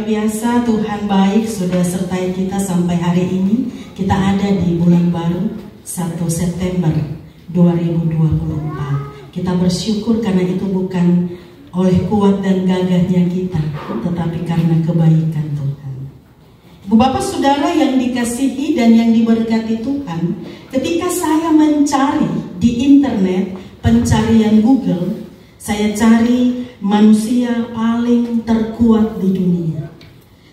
biasa, Tuhan baik sudah sertai kita sampai hari ini. Kita ada di bulan baru 1 September 2024. Kita bersyukur karena itu bukan oleh kuat dan gagahnya kita, tetapi karena kebaikan Tuhan. Ibu Bapak Saudara yang dikasihi dan yang diberkati Tuhan, ketika saya mencari di internet, pencarian Google, saya cari manusia paling terkuat di dunia.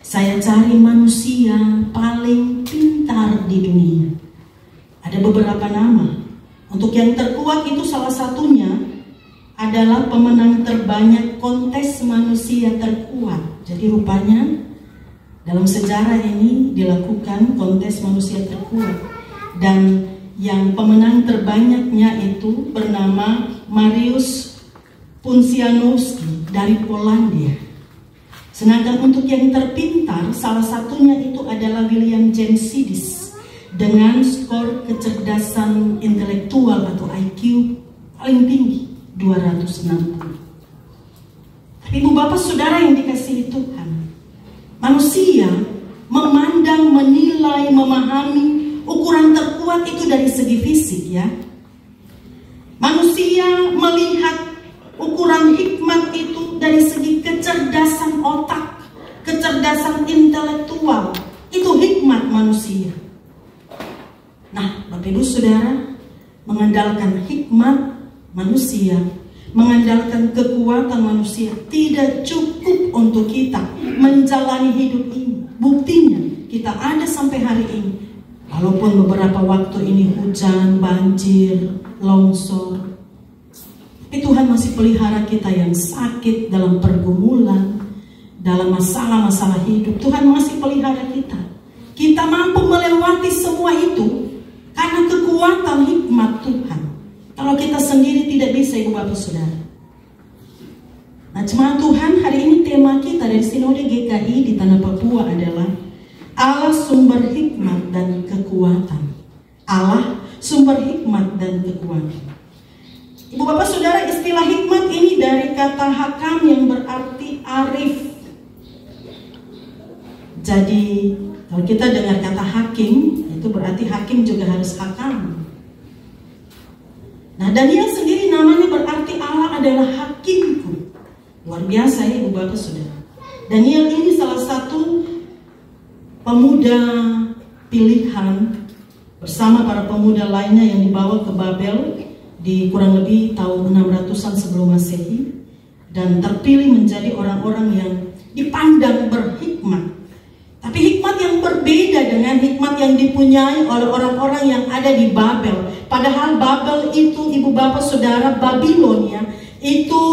Saya cari manusia paling pintar di dunia. Ada beberapa nama. Untuk yang terkuat itu salah satunya adalah pemenang terbanyak kontes manusia terkuat. Jadi rupanya dalam sejarah ini dilakukan kontes manusia terkuat. Dan yang pemenang terbanyaknya itu bernama Mariusz Pudzianowski dari Polandia. Sedangkan untuk yang terpintar, salah satunya itu adalah William James Sidis dengan skor kecerdasan intelektual atau IQ paling tinggi 260. Ibu Bapak Saudara yang dikasihi Tuhan, manusia memandang, menilai, memahami ukuran terkuat itu dari segi fisik ya. Manusia melihat ukuran hikmat itu dari segi kecerdasan otak, kecerdasan intelektual. Itu hikmat manusia. Nah, Bapak Ibu Saudara, mengandalkan hikmat manusia, mengandalkan kekuatan manusia tidak cukup untuk kita menjalani hidup ini. Buktinya kita ada sampai hari ini. Walaupun beberapa waktu ini hujan, banjir, longsor, tapi Tuhan masih pelihara kita yang sakit dalam pergumulan, dalam masalah-masalah hidup. Tuhan masih pelihara kita. Kita mampu melewati semua itu karena kekuatan hikmat Tuhan. Kalau kita sendiri tidak bisa, Ibu Bapak Saudara. Nah, jemaat Tuhan, hari ini tema kita dari Sinode GKI di Tanah Papua adalah Allah sumber hikmat dan kekuatan. Allah sumber hikmat dan kekuatan. Ibu Bapak Saudara, istilah hikmat ini dari kata hakam yang berarti arif. Jadi kalau kita dengar kata hakim, itu berarti hakim juga harus hakam. Nah, Daniel sendiri namanya berarti Allah adalah hakimku. Luar biasa ya Ibu Bapak Saudara. Daniel ini salah satu pemuda pilihan bersama para pemuda lainnya yang dibawa ke Babel di kurang lebih tahun 600-an sebelum Masehi, dan terpilih menjadi orang-orang yang dipandang berhikmat. Tapi hikmat yang berbeda dengan hikmat yang dipunyai oleh orang-orang yang ada di Babel. Padahal Babel itu, Ibu Bapak Saudara, Babilonia itu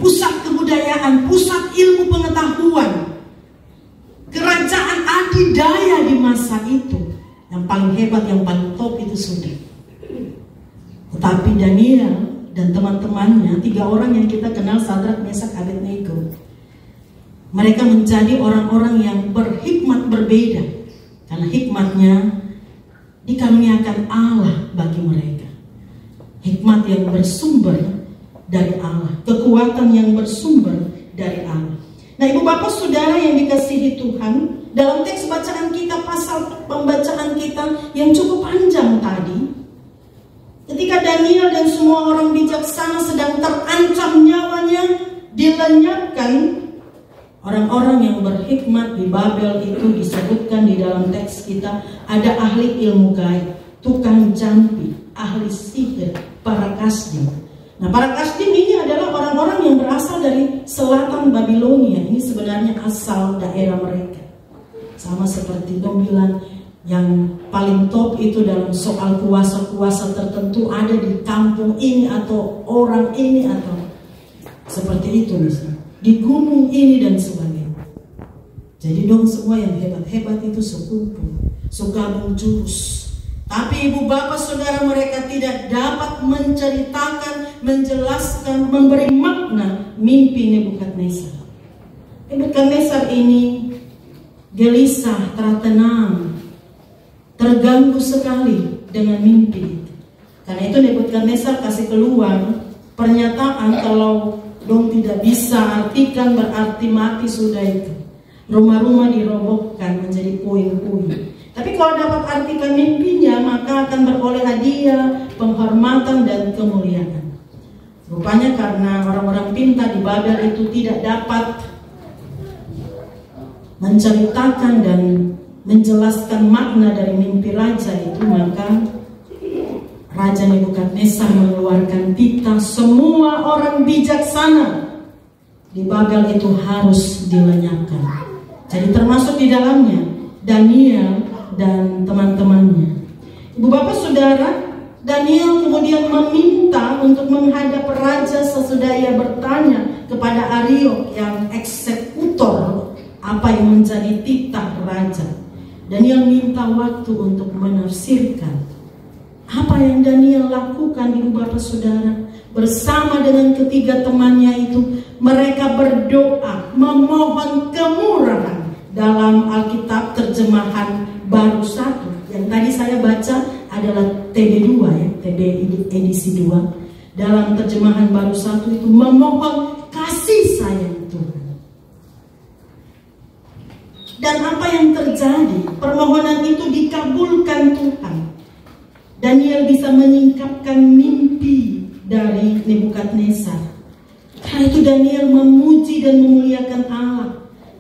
pusat kebudayaan, pusat ilmu pengetahuan, kerajaan adidaya di masa itu. Yang paling hebat, yang paling top itu sudah. Tetapi Daniel dan teman-temannya, 3 orang yang kita kenal, Sadrak, Mesak, Abednego, mereka menjadi orang-orang yang berhikmat berbeda. Karena hikmatnya dikaruniakan Allah bagi mereka. Hikmat yang bersumber dari Allah, kekuatan yang bersumber dari Allah. Nah, Ibu Bapak Saudara yang dikasihi Tuhan, dalam teks bacaan kita, pasal pembacaan kita yang cukup panjang tadi, ketika Daniel dan semua orang bijaksana sedang terancam nyawanya dilenyapkan, orang-orang yang berhikmat di Babel itu disebutkan di dalam teks kita. Ada ahli ilmu gaib, tukang jampi, ahli sihir, para kasdim. Nah, para kasdim ini adalah orang-orang yang berasal dari selatan Babilonia. Ini sebenarnya asal daerah mereka. Sama seperti dong bilang, yang paling top itu dalam soal kuasa-kuasa tertentu ada di kampung ini atau orang ini atau seperti itu misalnya, di gunung ini dan sebagainya. Jadi dong semua yang hebat-hebat itu sekumpul, segabung jurus. Tapi Ibu Bapak Saudara, mereka tidak dapat menceritakan, menjelaskan, memberi makna mimpi Nebukadnezar. Nebukadnezar ini gelisah, tertenang, terganggu sekali dengan mimpi itu. Karena itu Nebukadnezar kasih keluar pernyataan kalau dong tidak bisa artikan berarti mati sudah itu. Rumah-rumah dirobohkan menjadi puing-puing. Tapi kalau dapat artikan mimpinya, maka akan beroleh hadiah, penghormatan, dan kemuliaan. Rupanya karena orang-orang pintar di Babel itu tidak dapat menceritakan dan menjelaskan makna dari mimpi raja itu, maka Raja Nebukadnezar mengeluarkan titah semua orang bijaksana di Babel itu harus dilenyapkan. Jadi termasuk di dalamnya Daniel dan teman-temannya. Ibu bapak saudara, Daniel kemudian meminta untuk menghadap raja sesudah ia bertanya kepada Ariok yang eksekutor apa yang menjadi titah raja. Daniel minta waktu untuk menafsirkan apa yang Daniel lakukan. Ibu bapak saudara, bersama dengan ketiga temannya itu mereka berdoa memohon kemurahan dalam Alkitab terjemahan baru 1. Yang tadi saya baca adalah TB2 ya, TB edisi 2. Dalam terjemahan baru 1 itu memohon kasih sayang Tuhan. Dan apa yang terjadi? Permohonan itu dikabulkan Tuhan. Daniel bisa menyingkapkan mimpi dari Nebukadnezar. Karena itu Daniel memuji dan memuliakan Allah.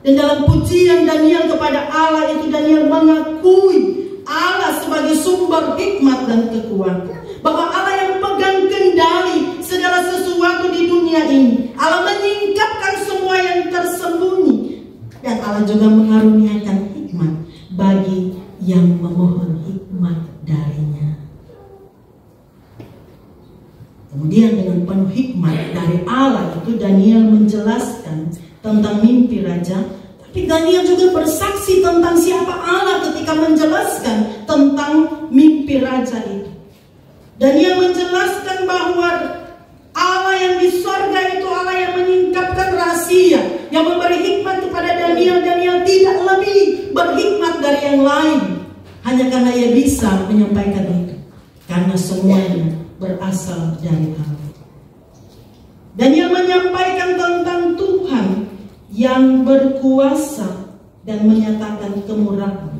Dan dalam pujian Daniel kepada Allah itu, Daniel mengakui Allah sebagai sumber hikmat dan kekuatan. Bahwa Allah yang pegang kendali segala sesuatu di dunia ini. Allah menyingkapkan semua yang tersembunyi. Dan Allah juga mengaruniakan hikmat bagi yang memohon hikmat darinya. Kemudian dengan penuh hikmat dari Allah itu Daniel menjelaskan tentang mimpi raja. Tapi Daniel juga bersaksi tentang siapa Allah ketika menjelaskan tentang mimpi raja itu. Daniel menjelaskan bahwa Allah yang di sorga itu Allah yang menyingkapkan rahasia, yang memberi hikmat kepada Daniel. Daniel tidak lebih berhikmat dari yang lain, hanya karena ia bisa menyampaikan itu, karena semuanya berasal dari Allah. Daniel menyampaikan tentang Tuhan yang berkuasa dan menyatakan kemurahan.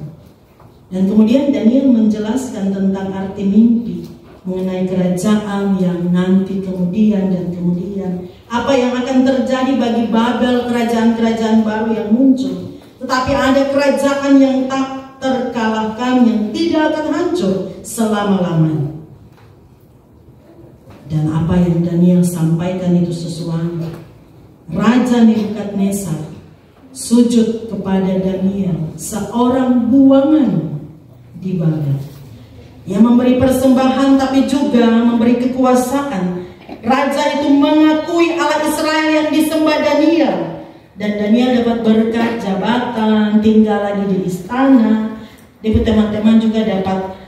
Dan kemudian Daniel menjelaskan tentang arti mimpi, mengenai kerajaan yang nanti kemudian dan kemudian, apa yang akan terjadi bagi Babel, kerajaan-kerajaan baru yang muncul. Tetapi ada kerajaan yang tak terkalahkan, yang tidak akan hancur selama-lamanya. Dan apa yang Daniel sampaikan itu sesuai. Raja Nebukadnezar sujud kepada Daniel, seorang buangan di Babel. Ia memberi persembahan tapi juga memberi kekuasaan. Raja itu mengakui Allah Israel yang disembah Daniel. Dan Daniel dapat berkat jabatan, tinggal lagi di istana. Teman-teman juga dapat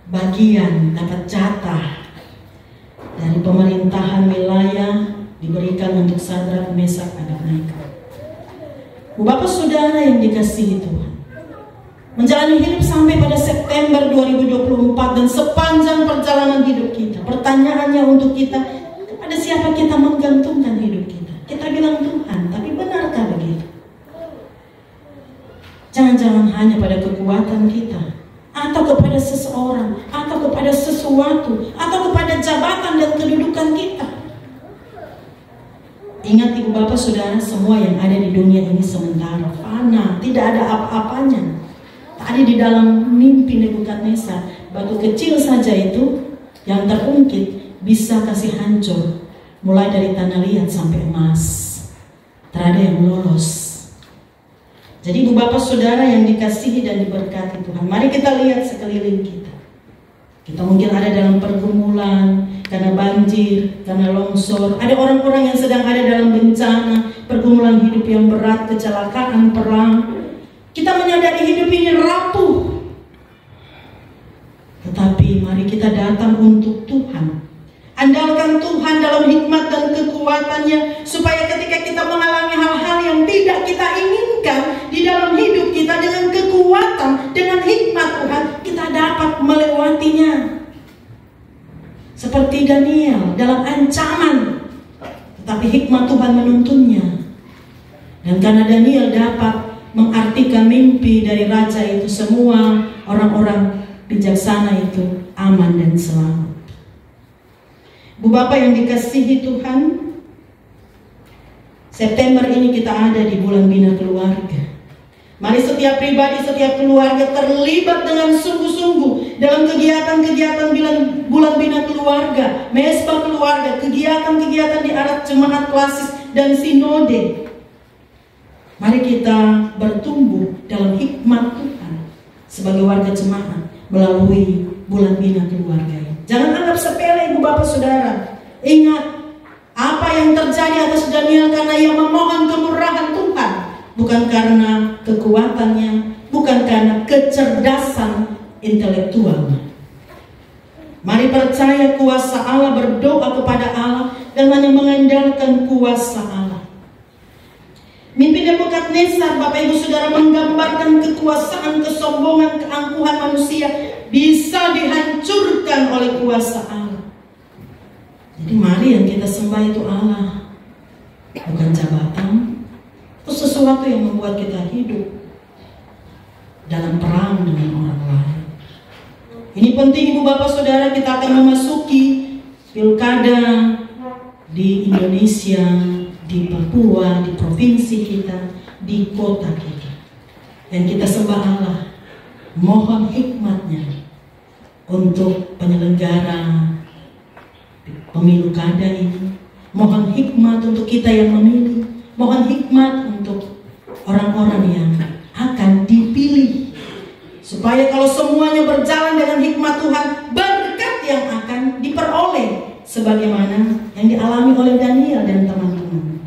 bagian, dapat jatah dari pemerintahan wilayah diberikan untuk Sadrak, Mesak, Abednego. Bapak saudara yang dikasihi Tuhan, menjalani hidup sampai pada September 2024 dan sepanjang perjalanan hidup kita, pertanyaannya untuk kita, kepada siapa kita menggantungkan hidup kita? Kita bilang Tuhan, tapi benarkah begitu? Jangan-jangan hanya pada kekuatan kita, atau kepada seseorang, atau kepada sesuatu, atau kepada jabatan dan kedudukan kita. Ingat ibu bapak saudara, semua yang ada di dunia ini sementara, fana, tidak ada apa-apanya. Tadi di dalam mimpi Nebukadnezar, batu kecil saja itu yang terungkit bisa kasih hancur, mulai dari tanah liat sampai emas. Tak ada yang lolos. Jadi ibu bapak saudara yang dikasihi dan diberkati Tuhan, mari kita lihat sekeliling kita. Kita mungkin ada dalam pergumulan, karena banjir, karena longsor. Ada orang-orang yang sedang ada dalam bencana, pergumulan hidup yang berat, kecelakaan, perang. Kita menyadari hidup ini rapuh. Tetapi mari kita datang untuk Tuhan. Andalkan Tuhan dalam hikmat dan kekuatannya, supaya ketika kita mengalami hal-hal yang tidak kita inginkan di dalam hidup kita, dengan kekuatan, dengan hikmat Tuhan, kita dapat melewatinya. Seperti Daniel dalam ancaman, tetapi hikmat Tuhan menuntunnya. Dan karena Daniel dapat mengartikan mimpi dari raja itu, semua orang-orang bijaksana itu aman dan selamat. Bu Bapak yang dikasihi Tuhan, September ini kita ada di bulan Bina Keluarga. Mari setiap pribadi, setiap keluarga terlibat dengan sungguh-sungguh dalam kegiatan-kegiatan bulan Bina Keluarga, mesbah keluarga, kegiatan-kegiatan di arah jemaat klasis dan sinode. Mari kita bertumbuh dalam hikmat Tuhan sebagai warga jemaat melalui bulan Bina Keluarga. Jangan anggap sepele Ibu Bapak Saudara. Ingat, apa yang terjadi atas Daniel karena ia memohon kemurahan Tuhan, bukan karena kekuatannya, bukan karena kecerdasan intelektualnya. Mari percaya kuasa Allah, berdoa kepada Allah, dan hanya mengandalkan kuasa Allah. Mimpi Nebukadnezar, Bapak Ibu Saudara, menggambarkan kekuasaan, kesombongan, keangkuhan manusia bisa dihancurkan oleh kuasa Allah. Jadi mari yang kita sembah itu Allah, bukan jabatan. Itu sesuatu yang membuat kita hidup dalam perang dengan orang lain. Ini penting Ibu Bapak Saudara, kita akan memasuki pilkada di Indonesia, di Papua, di provinsi kita, di kota kita. Dan kita sembah Allah, mohon hikmatnya untuk penyelenggara pemilu kada ini. Mohon hikmat untuk kita yang memilih. Mohon hikmat untuk orang-orang yang akan dipilih. Supaya kalau semuanya berjalan dengan hikmat Tuhan, berkat yang akan diperoleh sebagaimana yang dialami oleh Daniel dan teman-teman.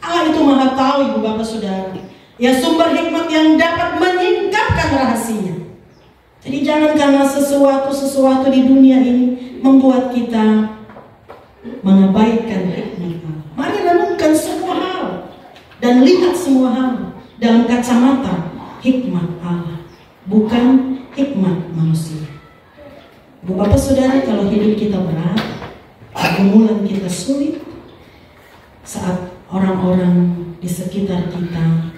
Allah itu Maha tahu Ibu Bapak Saudara. Ya, sumber hikmat yang dapat menyingkapkan rahasia. Jadi jangan karena sesuatu di dunia ini membuat kita mengabaikan hikmat Allah. Mari renungkan semua hal dan lihat semua hal dalam kacamata hikmat Allah, bukan hikmat manusia. Bu Bapak Saudara, kalau hidup kita berat, pergumulan kita sulit, saat orang-orang di sekitar kita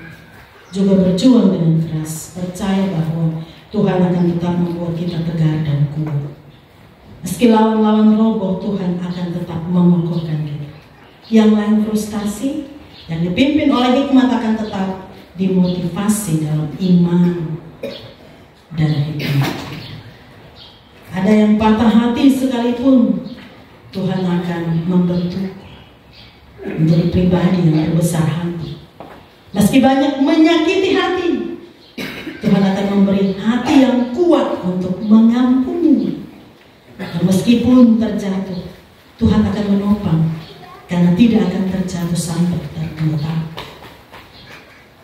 juga berjuang dengan keras, percaya bahwa Tuhan akan tetap membuat kita tegar dan kuat. Meski lawan-lawan roboh, Tuhan akan tetap mengokohkan kita. Yang lain frustasi, yang dipimpin oleh hikmat akan tetap dimotivasi dalam iman dan hikmat. Ada yang patah hati sekalipun, Tuhan akan membentuk menjadi pribadi yang berbesar hati. Meski banyak menyakiti hati, Tuhan akan memberi hati yang kuat untuk mengampuni. Dan meskipun terjatuh, Tuhan akan menopang, karena tidak akan terjatuh sampai tergeletak.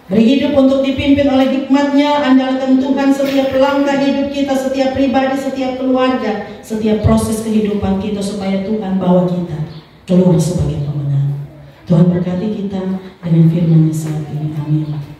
Berhidup untuk dipimpin oleh hikmatnya, andalkan Tuhan setiap langkah hidup kita, setiap pribadi, setiap keluarga, setiap proses kehidupan kita, supaya Tuhan bawa kita keluar sebagai pemenang. Tuhan berkati kita dengan firman-Nya saat ini. Amin.